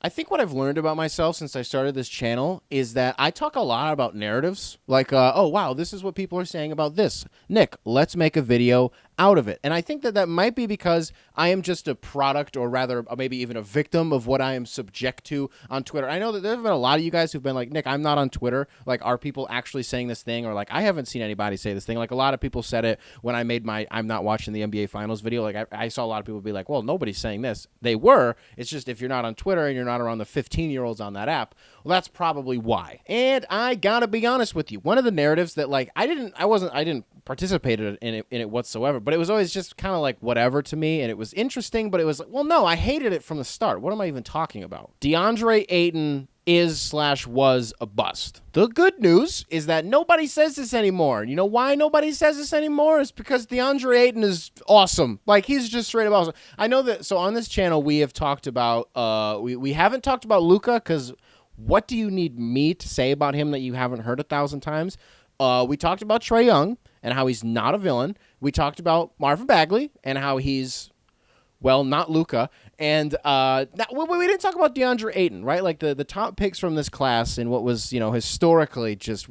I think what I've learned about myself since I started this channel is that I talk a lot about narratives. Like, oh, wow, this is what people are saying about this. Nick, let's make a video out of it. And I think that that might be because I am just a product, or rather maybe even a victim of what I am subject to on Twitter. I know that there have been a lot of you guys who've been like, Nick, I'm not on Twitter. Like, are people actually saying this thing? Or like, I haven't seen anybody say this thing. Like, a lot of people said it when I made my I'm not watching the NBA Finals video. Like, I saw a lot of people be like, well, nobody's saying this. They were. It's just if you're not on Twitter and you're not around the 15-year-olds on that app, well, that's probably why. And I gotta be honest with you. One of the narratives that like I didn't participate in it whatsoever, but it was always just kind of like whatever to me, and it was interesting, but it was like, well, no, I hated it from the start. What am I even talking about? DeAndre Ayton was a bust. The good news is that nobody says this anymore. You know why nobody says this anymore? It's because DeAndre Ayton is awesome. Like, he's just straight up awesome. I know that, so on this channel, we have talked about, we haven't talked about Luka, because what do you need me to say about him that you haven't heard 1,000 times? We talked about Trae Young and how he's not a villain. We talked about Marvin Bagley and how he's, well, not Luka. And we didn't talk about DeAndre Ayton, right? Like the top picks from this class and what was, you know, historically just,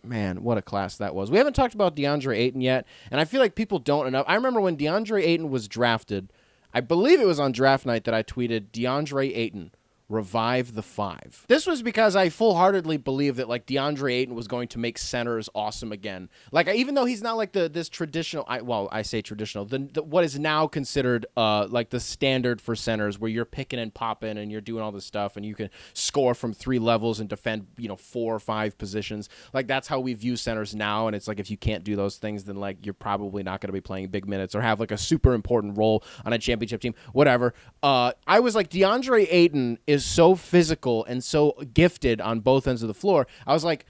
man, what a class that was. We haven't talked about DeAndre Ayton yet, and I feel like people don't enough. I remember when DeAndre Ayton was drafted, I believe it was on draft night that I tweeted, DeAndre Ayton, revive the 5. This was because I full-heartedly believed that like DeAndre Ayton was going to make centers awesome again. Like, even though he's not like this traditional, I say traditional, the what is now considered like the standard for centers, where you're picking and popping and you're doing all this stuff and you can score from 3 levels and defend, you know, 4 or 5 positions. Like, that's how we view centers now, and it's like if you can't do those things, then like you're probably not going to be playing big minutes or have like a super important role on a championship team, whatever. I was like, DeAndre Ayton is so physical and so gifted on both ends of the floor. I was like,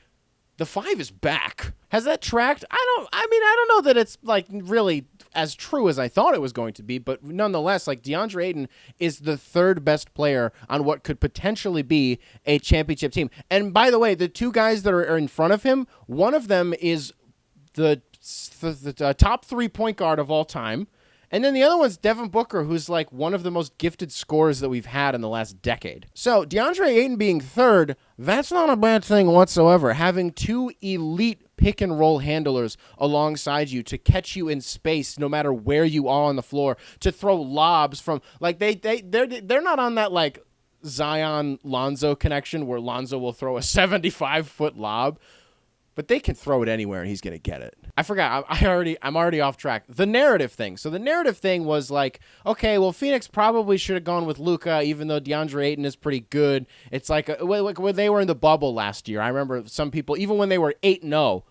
the 5 is back. Has that tracked? I don't know that it's like really as true as I thought it was going to be, but nonetheless, like, DeAndre Ayton is the 3rd best player on what could potentially be a championship team. And by the way, the 2 guys that are in front of him, one of them is the top 3 point guard of all time. And then the other one's Devin Booker, who's like one of the most gifted scorers that we've had in the last decade. So DeAndre Ayton being 3rd, that's not a bad thing whatsoever. Having 2 elite pick and roll handlers alongside you to catch you in space no matter where you are on the floor, to throw lobs from, like, they're not on that like Zion Lonzo connection where Lonzo will throw a 75-foot lob. But they can throw it anywhere and he's going to get it. I forgot. I'm already off track. The narrative thing. So the narrative thing was like, okay, well, Phoenix probably should have gone with Luka, even though DeAndre Ayton is pretty good. It's like when they were in the bubble last year. I remember some people, even when they were 8-0,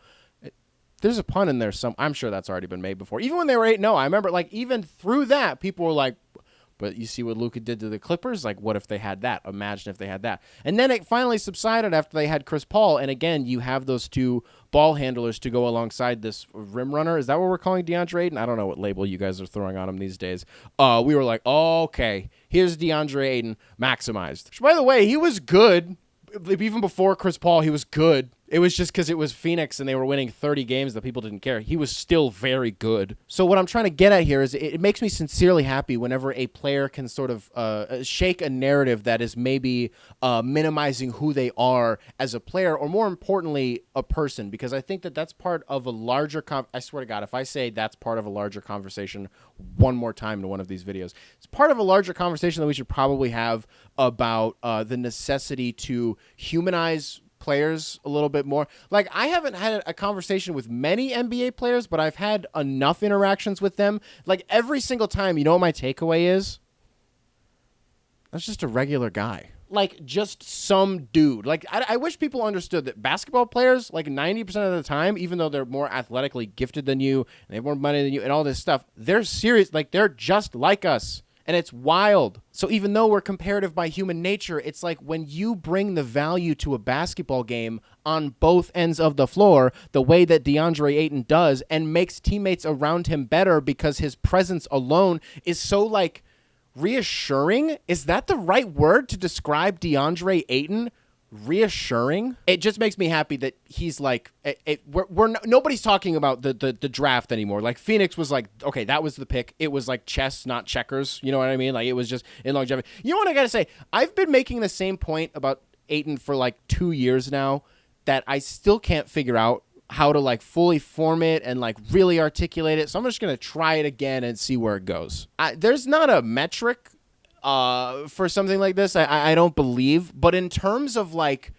there's a pun in there. I'm sure that's already been made before. Even when they were 8-0, I remember, like, even through that, people were like, but you see what Luka did to the Clippers? Like, what if they had that? Imagine if they had that. And then it finally subsided after they had Chris Paul. And again, you have those 2 ball handlers to go alongside this rim runner. Is that what we're calling DeAndre Ayton? I don't know what label you guys are throwing on him these days. We were like, oh, okay, here's DeAndre Ayton maximized. Which, by the way, he was good. Even before Chris Paul, he was good. It was just because it was Phoenix and they were winning 30 games that people didn't care. He was still very good. So what I'm trying to get at here is it makes me sincerely happy whenever a player can sort of shake a narrative that is maybe minimizing who they are as a player, or more importantly, a person, because I think that that's part of a larger I swear to God, if I say that's part of a larger conversation one more time in one of these videos, it's part of a larger conversation that we should probably have about the necessity to humanize players a little bit more. Like, I haven't had a conversation with many NBA players, but I've had enough interactions with them. Like, every single time, you know what my takeaway is? That's just a regular guy. Like, just some dude. Like, I wish people understood that basketball players, like 90% of the time, even though they're more athletically gifted than you, and they have more money than you, and all this stuff, they're serious. Like, they're just like us. And it's wild. So even though we're comparative by human nature, it's like when you bring the value to a basketball game on both ends of the floor, the way that DeAndre Ayton does, and makes teammates around him better because his presence alone is so, like, reassuring. Is that the right word to describe DeAndre Ayton? reassuring. It just makes me happy that he's like, nobody's talking about the draft anymore. Like Phoenix was like, okay, that was the pick. It was like chess, not checkers. You know what I mean? Like it was just in longevity. You know what I got to say? I've been making the same point about Ayton for like 2 years now that I still can't figure out how to like fully form it and like really articulate it. So I'm just going to try it again and see where it goes. There's not a metric for something like this, I don't believe. But in terms of like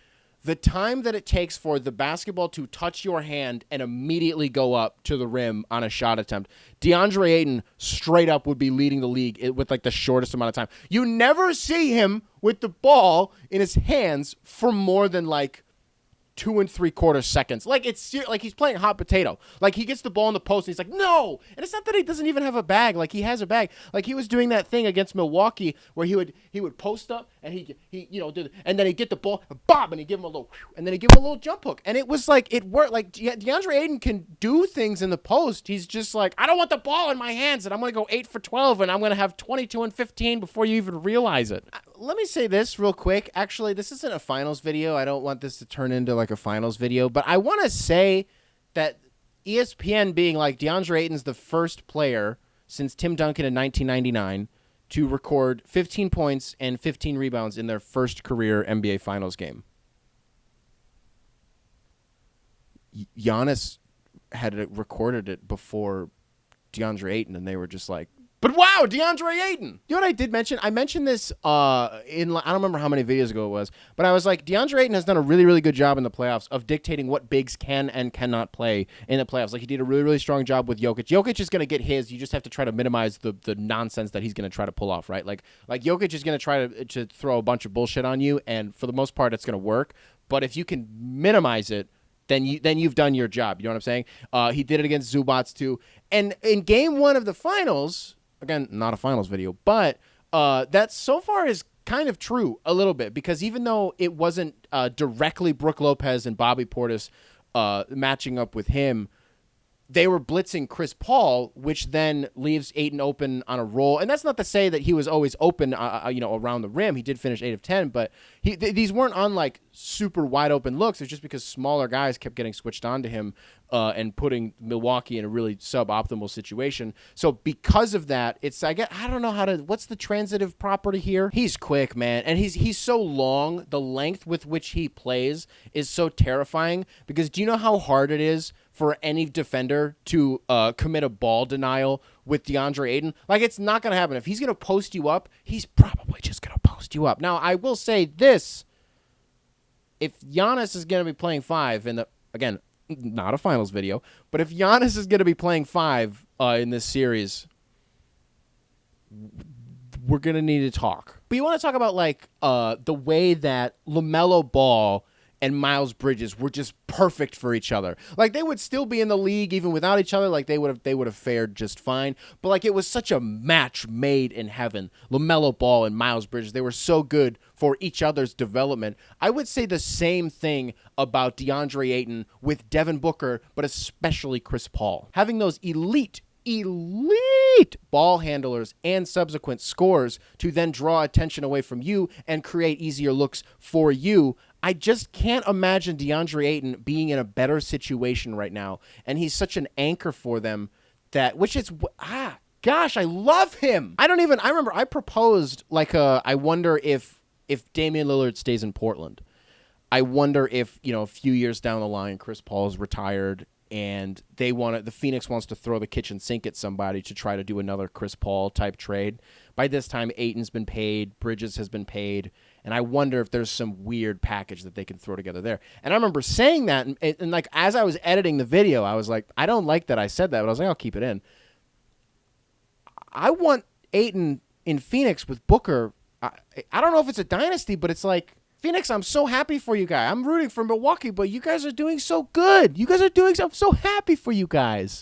the time that it takes for the basketball to touch your hand and immediately go up to the rim on a shot attempt, DeAndre Ayton straight up would be leading the league with like the shortest amount of time. You never see him with the ball in his hands for more than like 2 3/4 seconds. Like it's like he's playing hot potato. Like he gets the ball in the post and he's like, no. And it's not that he doesn't even have a bag. Like he has a bag. Like he was doing that thing against Milwaukee where he would post up and he and then he'd get the ball, bob, and he'd give him a little, and then he'd give him a little jump hook. And it was like, it worked. Like DeAndre Ayton can do things in the post. He's just like, I don't want the ball in my hands and I'm going to go 8 for 12 and I'm going to have 22 and 15 before you even realize it. Let me say this real quick. Actually, this isn't a finals video. I don't want this to turn into like a finals video, but I want to say that ESPN being like DeAndre Ayton's the first player since Tim Duncan in 1999 to record 15 points and 15 rebounds in their first career NBA Finals game. Giannis had recorded it before DeAndre Ayton, and they were just like, but wow, DeAndre Ayton. You know what I did mention? I mentioned this in, I don't remember how many videos ago it was, but I was like, DeAndre Ayton has done a really, really good job in the playoffs of dictating what bigs can and cannot play in the playoffs. Like he did a really, really strong job with Jokic. Jokic is going to get his. You just have to try to minimize the nonsense that he's going to try to pull off, right? Like Jokic is going to try to throw a bunch of bullshit on you, and for the most part, it's going to work. But if you can minimize it, then you've done your job. You know what I'm saying? He did it against Zubats too. And in game 1 of the finals, again, not a finals video, but that so far is kind of true a little bit, because even though it wasn't directly Brook Lopez and Bobby Portis matching up with him, they were blitzing Chris Paul, which then leaves Ayton open on a roll. And that's not to say that he was always open, around the rim. He did finish 8 of 10, but these weren't on like super wide open looks. It's just because smaller guys kept getting switched on to him and putting Milwaukee in a really suboptimal situation. So because of that, I don't know what's the transitive property here? He's quick, man. And he's so long. The length with which he plays is so terrifying, because do you know how hard it is for any defender to commit a ball denial with DeAndre Ayton? Like, it's not going to happen. If he's going to post you up, he's probably just going to post you up. Now, I will say this. If Giannis is going to be playing 5, again, not a finals video, but if Giannis is going to be playing 5 in this series, we're going to need to talk. But you want to talk about, like, the way that LaMelo Ball and Miles Bridges were just perfect for each other. Like, they would still be in the league even without each other. Like, they would have fared just fine. But, like, it was such a match made in heaven. LaMelo Ball and Miles Bridges, they were so good for each other's development. I would say the same thing about DeAndre Ayton with Devin Booker, but especially Chris Paul. Having those elite ball handlers and subsequent scores to then draw attention away from you and create easier looks for you. I just can't imagine DeAndre Ayton being in a better situation right now. And he's such an anchor for them gosh, I love him. I remember I proposed I wonder if Damian Lillard stays in Portland. I wonder if, a few years down the line, Chris Paul is retired and the Phoenix wants to throw the kitchen sink at somebody to try to do another Chris Paul type trade. By this time, Ayton's been paid, Bridges has been paid, and I wonder if there's some weird package that they can throw together there. And I remember saying that, and like as I was editing the video, I was like, I don't like that I said that, but I was like, I'll keep it in. I want Ayton in Phoenix with Booker. I don't know if it's a dynasty, but it's like, Phoenix, I'm so happy for you guys. I'm rooting for Milwaukee, but you guys are doing so good. I'm so happy for you guys.